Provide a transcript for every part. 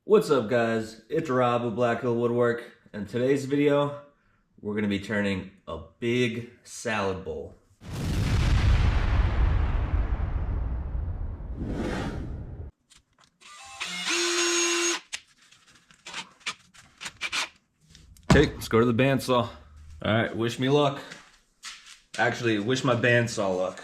What's up, guys? It's Rob with Black Hill Woodwork, and today's video we're going to be turning a big salad bowl. Okay, let's go to the bandsaw. Alright, wish me luck. Actually, wish my bandsaw luck.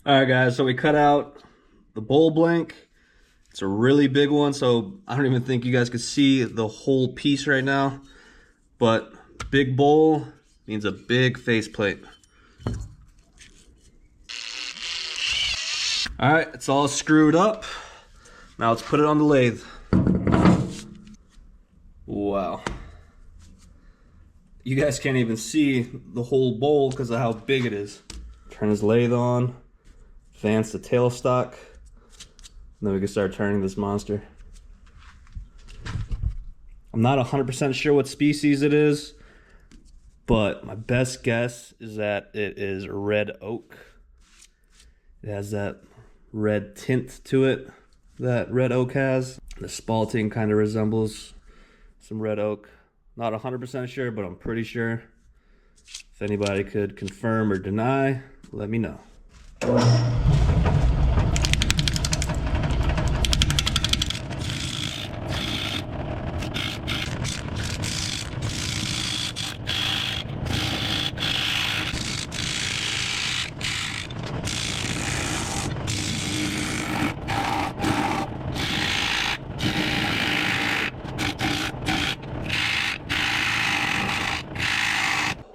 Alright guys, so we cut out the bowl blank. It's a really big one, so I don't even think you guys could see the whole piece right now. But big bowl means a big faceplate. Alright, it's all screwed up. Now let's put it on the lathe. Wow. You guys can't even see the whole bowl because of how big it is. Turn this lathe on. Advance the tailstock, and then we can start turning this monster. I'm not 100% sure what species it is, but my best guess is that it is red oak. It has that red tint to it that red oak has. The spalting kind of resembles some red oak. Not 100% sure, but I'm pretty sure. If anybody could confirm or deny, let me know.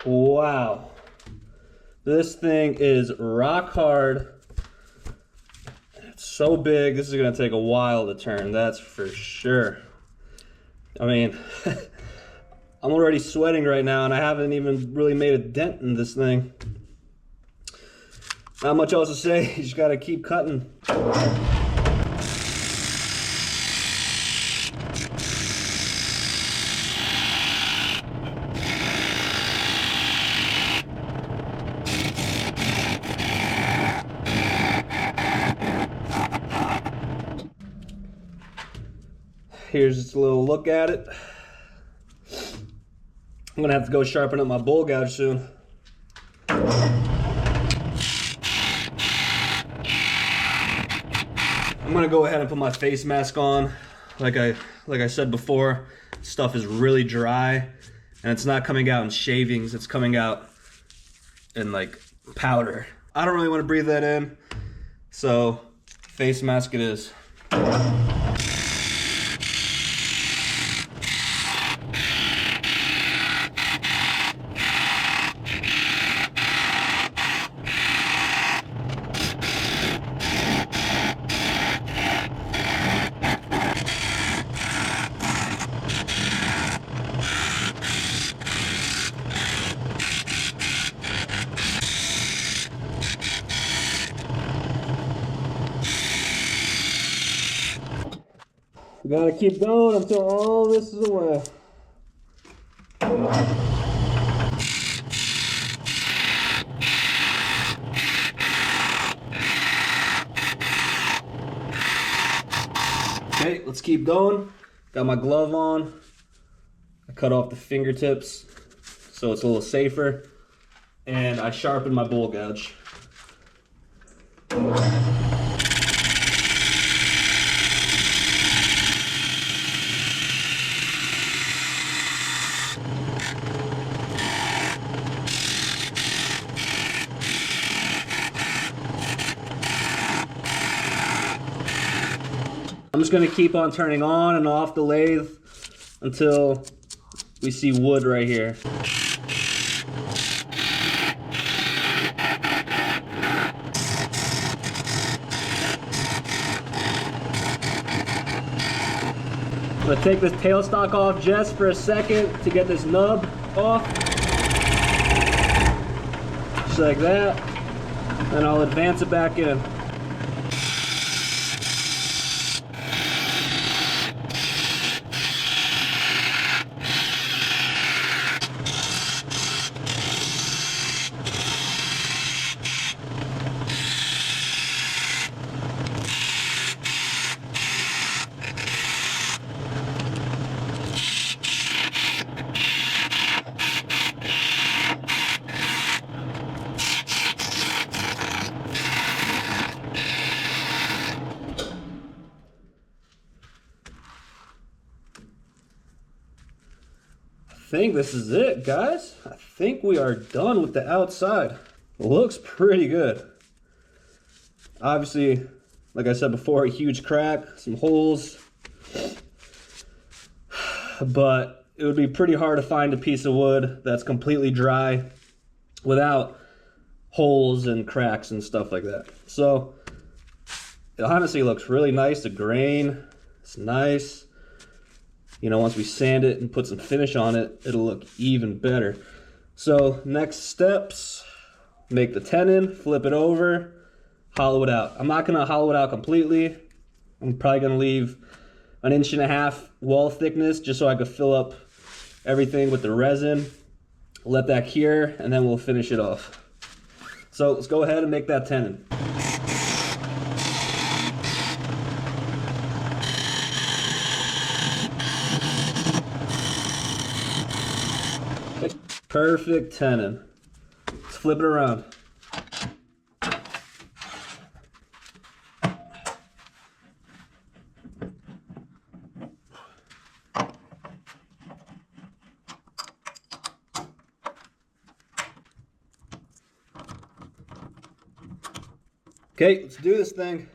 Wow, this thing is rock hard. It's so big, this is gonna take a while to turn, that's for sure. I mean, I'm already sweating right now and I haven't even really made a dent in this thing. Not much else to say, you just gotta keep cutting. Here's just a little look at it. I'm gonna have to go sharpen up my bowl gouge soon. I'm gonna go ahead and put my face mask on. Like I said before, stuff is really dry and it's not coming out in shavings, it's coming out in like powder. I don't really want to breathe that in, so face mask it is. We gotta keep going until all this is away. Okay, let's keep going. Got my glove on. I cut off the fingertips so it's a little safer. And I sharpened my bowl gouge. I'm just gonna keep on turning on and off the lathe until we see wood right here. I'm gonna take this tailstock off just for a second to get this nub off. Just like that. And I'll advance it back in. think this is it, guys. I think we are done with the outside. Looks pretty good. Obviously, like I said before, a huge crack, some holes. But it would be pretty hard to find a piece of wood that's completely dry without holes and cracks and stuff like that. So it honestly looks really nice. The grain, it's nice. You know, once we sand it and put some finish on it, it'll look even better. So next steps, make the tenon, flip it over, hollow it out. I'm not gonna hollow it out completely. I'm probably gonna leave an 1.5 inch wall thickness just so I could fill up everything with the resin. Let that cure, and then we'll finish it off. So let's go ahead and make that tenon. Perfect tenon. Let's flip it around. Okay, let's do this thing.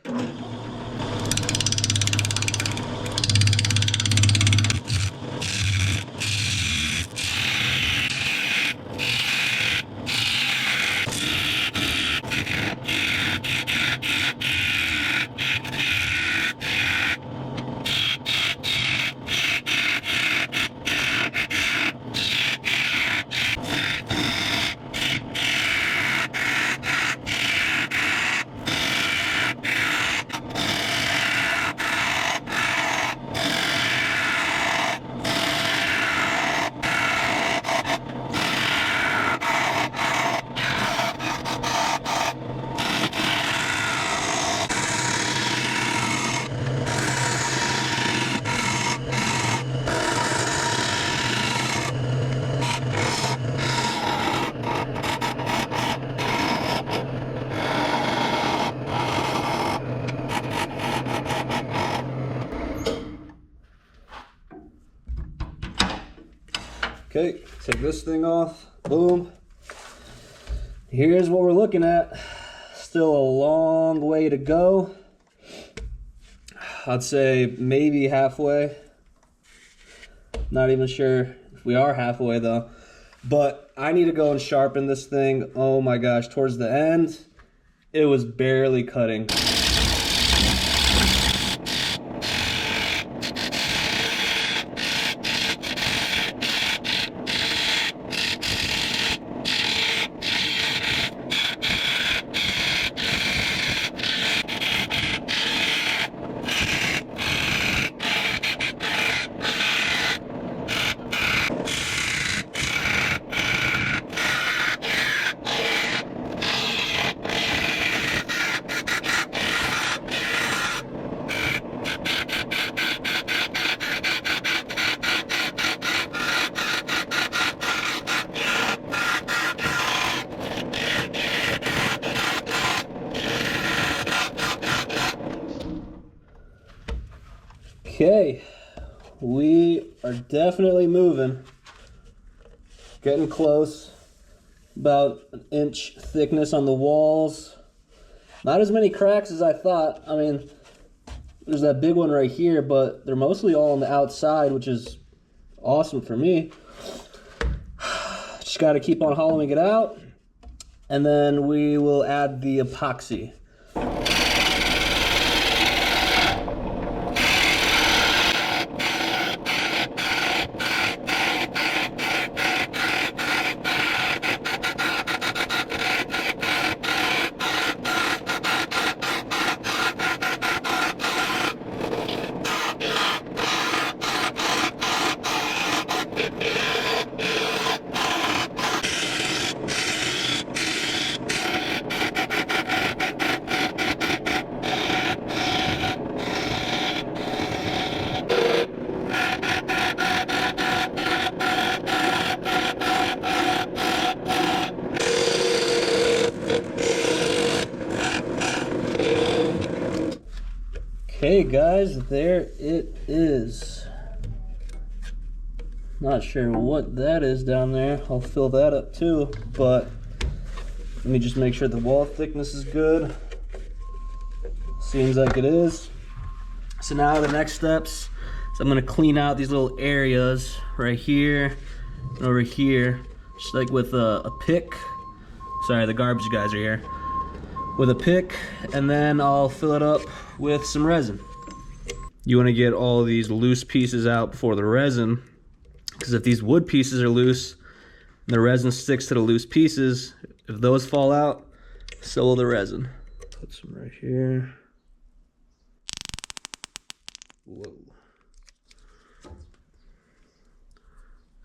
Okay, take this thing off, boom. Here's what we're looking at. Still a long way to go. I'd say maybe halfway. Not even sure if we are halfway though. But I need to go and sharpen this thing. Oh my gosh, towards the end, it was barely cutting. Okay, we are definitely moving. Getting close. About an inch thickness on the walls. Not as many cracks as I thought. I mean, there's that big one right here, but they're mostly all on the outside, which is awesome for me. Just got to keep on hollowing it out. And then we will add the epoxy. Okay guys, there it is. Not sure what that is down there. I'll fill that up too, but let me just make sure the wall thickness is good. Seems like it is. So now the next steps is I'm gonna clean out these little areas right here and over here, just like with a pick. Sorry, the garbage guys are here. With a pick, and then I'll fill it up with some resin. You wanna get all these loose pieces out before the resin, because if these wood pieces are loose and the resin sticks to the loose pieces, if those fall out, so will the resin. Put some right here. Whoa.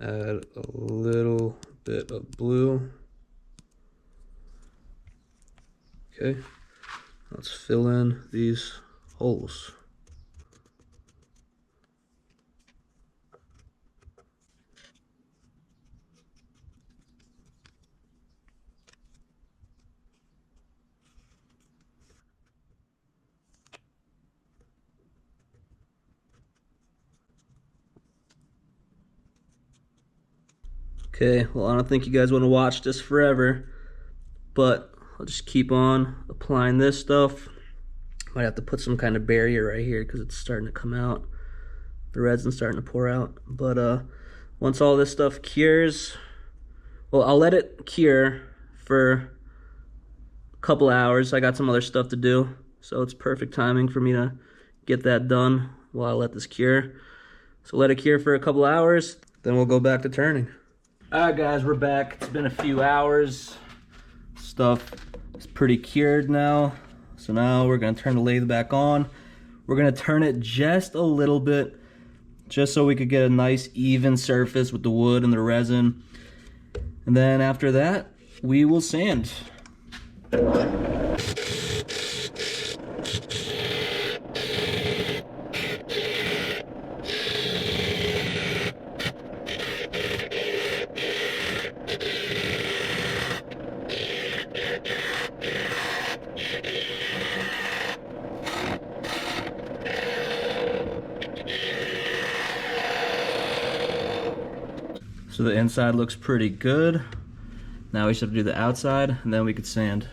Add a little bit of blue. Okay, let's fill in these holes. Okay, well, I don't think you guys want to watch this forever, but I'll just keep on applying this stuff. Might have to put some kind of barrier right here because it's starting to come out. The resin's starting to pour out. But once all this stuff cures, well, I'll let it cure for a couple hours. I got some other stuff to do, so it's perfect timing for me to get that done while I let this cure. So let it cure for a couple hours, then we'll go back to turning. Alright guys, we're back. It's been a few hours. Stuff is pretty cured now. So now we're gonna turn the lathe back on. We're gonna turn it just a little bit, just so we could get a nice even surface with the wood and the resin. And then after that, we will sand. So the inside looks pretty good. Now we just have to do the outside, and then we could sand.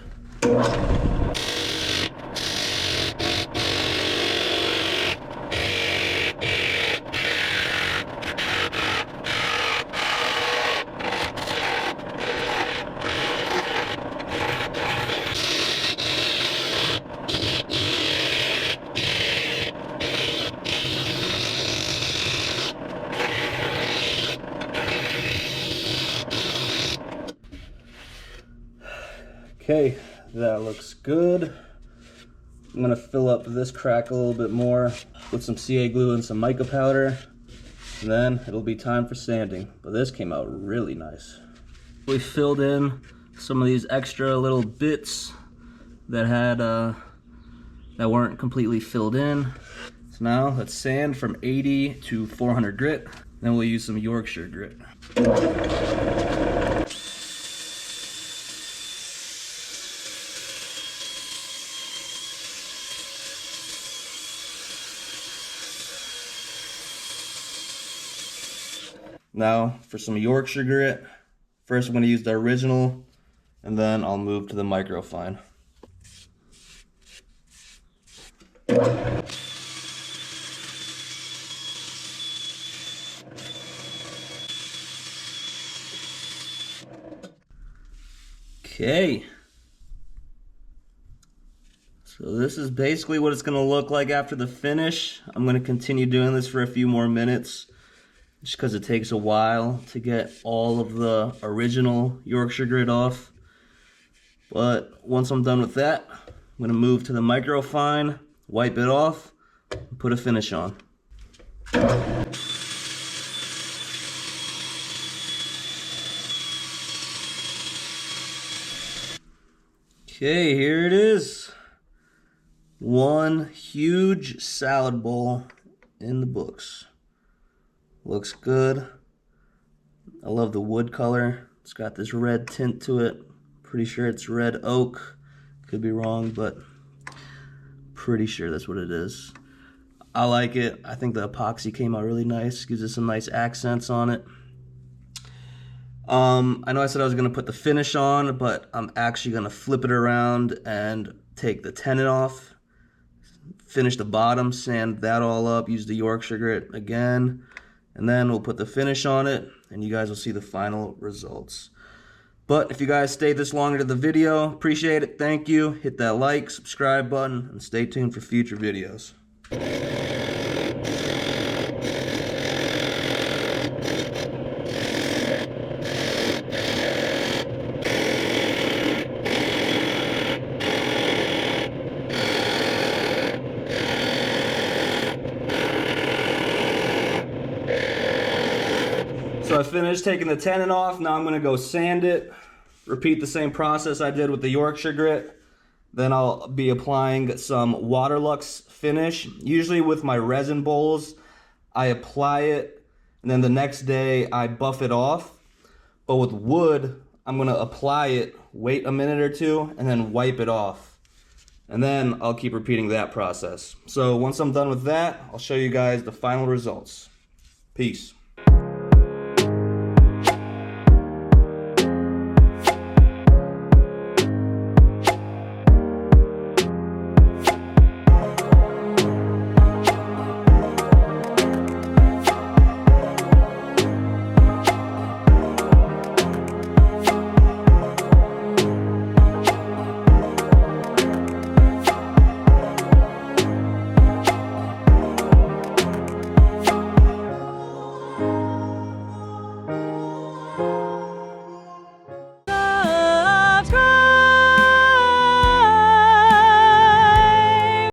Okay, that looks good. I'm gonna fill up this crack a little bit more with some CA glue and some mica powder, and then it'll be time for sanding. But this came out really nice. We filled in some of these extra little bits that had that weren't completely filled in. So now let's sand from 80 to 400 grit. Then we'll use some Yorkshire grit. Now for some Yorkshire grit. First I'm going to use the original, and then I'll move to the microfine. Okay. So this is basically what it's going to look like after the finish. I'm going to continue doing this for a few more minutes, just because it takes a while to get all of the original Yorkshire grit off. But once I'm done with that, I'm going to move to the microfine, wipe it off, and put a finish on. Okay, here it is. One huge salad bowl in the books. Looks good. I love the wood color. It's got this red tint to it. Pretty sure it's red oak. Could be wrong, but pretty sure that's what it is. I like it. I think the epoxy came out really nice. Gives us some nice accents on it. I know I said I was going to put the finish on, but I'm actually going to flip it around and take the tenon off. Finish the bottom, sand that all up, use the Yorkshire grit again, and then we'll put the finish on it, and you guys will see the final results. But if you guys stayed this long into the video, appreciate it. Thank you. Hit that like, subscribe button, and stay tuned for future videos. So I finished taking the tenon off. Now I'm going to go sand it. Repeat the same process I did with the Yorkshire grit. Then I'll be applying some Waterlux finish. Usually with my resin bowls, I apply it and then the next day I buff it off. But with wood, I'm going to apply it, wait a minute or two, and then wipe it off. And then I'll keep repeating that process. So once I'm done with that, I'll show you guys the final results. Peace.